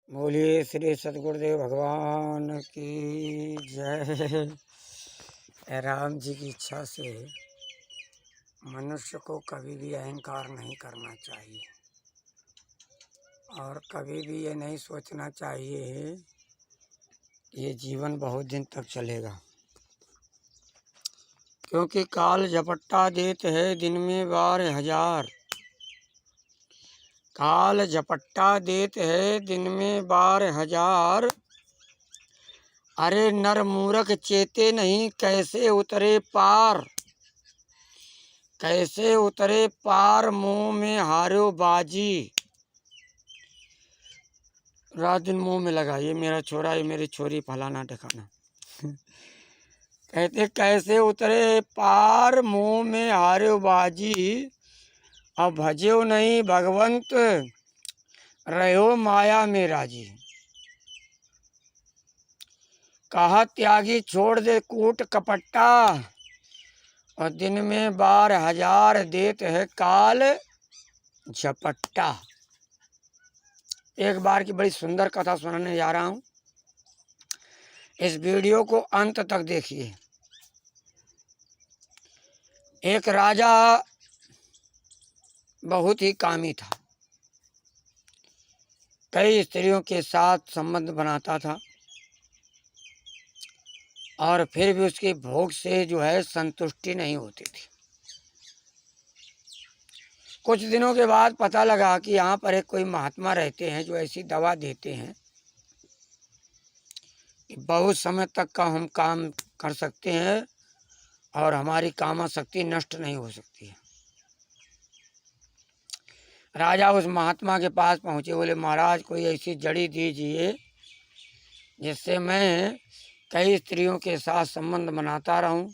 बोलिए श्री सतगुरुदेव भगवान की जय। राम जी की इच्छा से मनुष्य को कभी भी अहंकार नहीं करना चाहिए और कभी भी ये नहीं सोचना चाहिए कि ये जीवन बहुत दिन तक चलेगा, क्योंकि काल झपट्टा देते है दिन में 12,000। काल झपट्टा देते है दिन में 12,000। अरे नर मूरख चेते नहीं, कैसे उतरे पार, कैसे उतरे पार, मुंह में हारो बाजी। रात दिन मुंह में लगा, ये मेरा छोरा, ये मेरी छोरी, फलाना ठिकाना। कहते कैसे उतरे पार, मुंह में हारो बाजी। अब भजो नहीं भगवंत, रहो माया में राजी। कहा त्यागी छोड़ दे कूट कपट्टा, और दिन में 12,000 देते है काल झपट्टा। एक बार की बड़ी सुंदर कथा सुनाने जा रहा हूँ, इस वीडियो को अंत तक देखिए। एक राजा बहुत ही कामी था, कई स्त्रियों के साथ संबंध बनाता था और फिर भी उसके भोग से जो है संतुष्टि नहीं होती थी। कुछ दिनों के बाद पता लगा कि यहाँ पर एक कोई महात्मा रहते हैं जो ऐसी दवा देते हैं कि बहुत समय तक का हम काम कर सकते हैं और हमारी कामाशक्ति नष्ट नहीं हो सकती है। राजा उस महात्मा के पास पहुँचे, बोले महाराज कोई ऐसी जड़ी दीजिए जिससे मैं कई स्त्रियों के साथ संबंध बनाता रहूं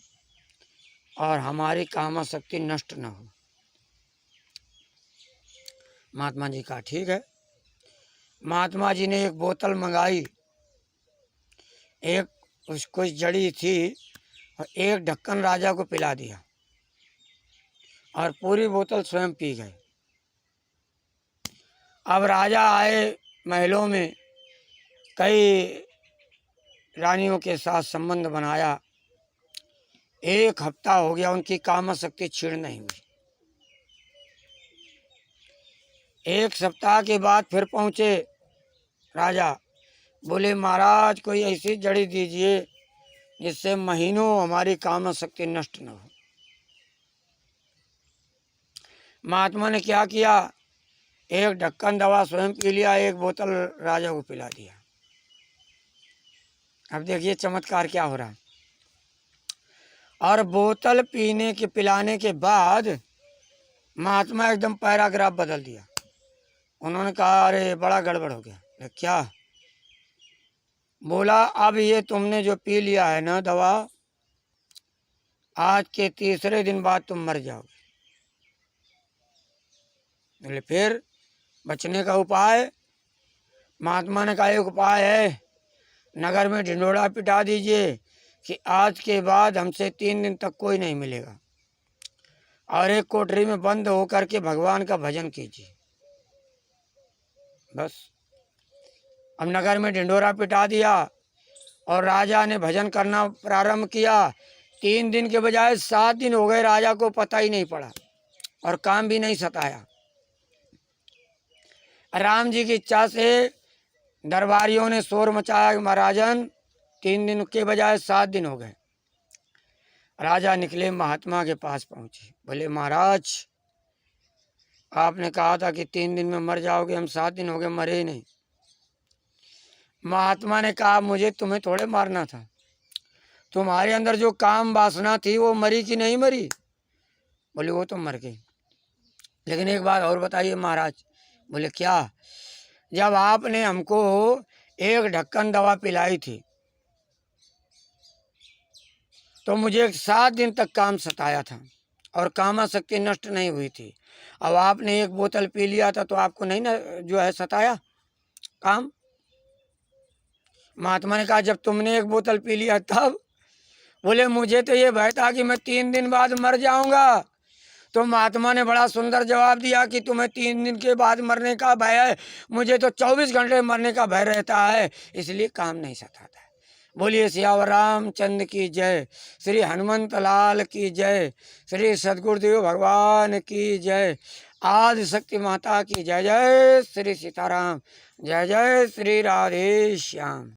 और हमारी कामाशक्ति नष्ट न हो। महात्मा जी कहा ठीक है। महात्मा जी ने एक बोतल मंगाई, एक कुछ जड़ी थी और एक ढक्कन राजा को पिला दिया और पूरी बोतल स्वयं पी गए। अब राजा आए महलों में, कई रानियों के साथ संबंध बनाया, 1 हफ्ता हो गया, उनकी कामाशक्ति क्षीण नहीं हुई। 1 सप्ताह के बाद फिर पहुँचे राजा, बोले महाराज कोई ऐसी जड़ी दीजिए जिससे महीनों हमारी कामाशक्ति नष्ट न हो। महात्मा ने क्या किया, 1 ढक्कन दवा स्वयं पी लिया, 1 बोतल राजा को पिला दिया। अब देखिए चमत्कार क्या हो रहा है। और बोतल पिलाने के बाद महात्मा एकदम पैराग्राफ बदल दिया। उन्होंने कहा अरे बड़ा गड़बड़ हो गया। क्या? बोला अब ये तुमने जो पी लिया है ना दवा, आज के 3रे दिन बाद तुम मर जाओगे। बोले फिर बचने का उपाय? महात्मा ने कहा एक उपाय है, नगर में ढिंढोरा पिटा दीजिए कि आज के बाद हमसे 3 दिन तक कोई नहीं मिलेगा और एक कोठरी में बंद होकर के भगवान का भजन कीजिए। बस अब नगर में ढिंढोरा पिटा दिया और राजा ने भजन करना प्रारंभ किया। 3 दिन के बजाय 7 दिन हो गए, राजा को पता ही नहीं पड़ा और काम भी नहीं सताया। राम जी की इच्छा से दरबारियों ने शोर मचाया, महाराजन 3 दिन के बजाय 7 दिन हो गए। राजा निकले, महात्मा के पास पहुंचे, बोले महाराज आपने कहा था कि 3 दिन में मर जाओगे, हम 7 दिन हो गए मरे ही नहीं। महात्मा ने कहा मुझे तुम्हें थोड़े मारना था, तुम्हारे अंदर जो काम वासना थी वो मरी कि नहीं मरी? बोले वो तो मर गई, लेकिन एक बात और बताइए महाराज। बोले क्या? जब आपने हमको 1 ढक्कन दवा पिलाई थी तो मुझे 7 दिन तक काम सताया था और कामाशक्ति नष्ट नहीं हुई थी। अब आपने 1 बोतल पी लिया था तो आपको नहीं ना जो है सताया काम? महात्मा ने कहा जब तुमने 1 बोतल पी लिया तब? बोले मुझे तो ये भय था कि मैं 3 दिन बाद मर जाऊंगा, तो महात्मा ने बड़ा सुंदर जवाब दिया कि तुम्हें 3 दिन के बाद मरने का भय है, मुझे तो 24 घंटे मरने का भय रहता है, इसलिए काम नहीं सताता है। बोलिए सियावर रामचंद्र की जय, श्री हनुमंत लाल की जय, श्री सद्गुरुदेव भगवान की जय, आदि शक्ति माता की जय। जय श्री सीताराम, जय जय श्री राधे श्याम।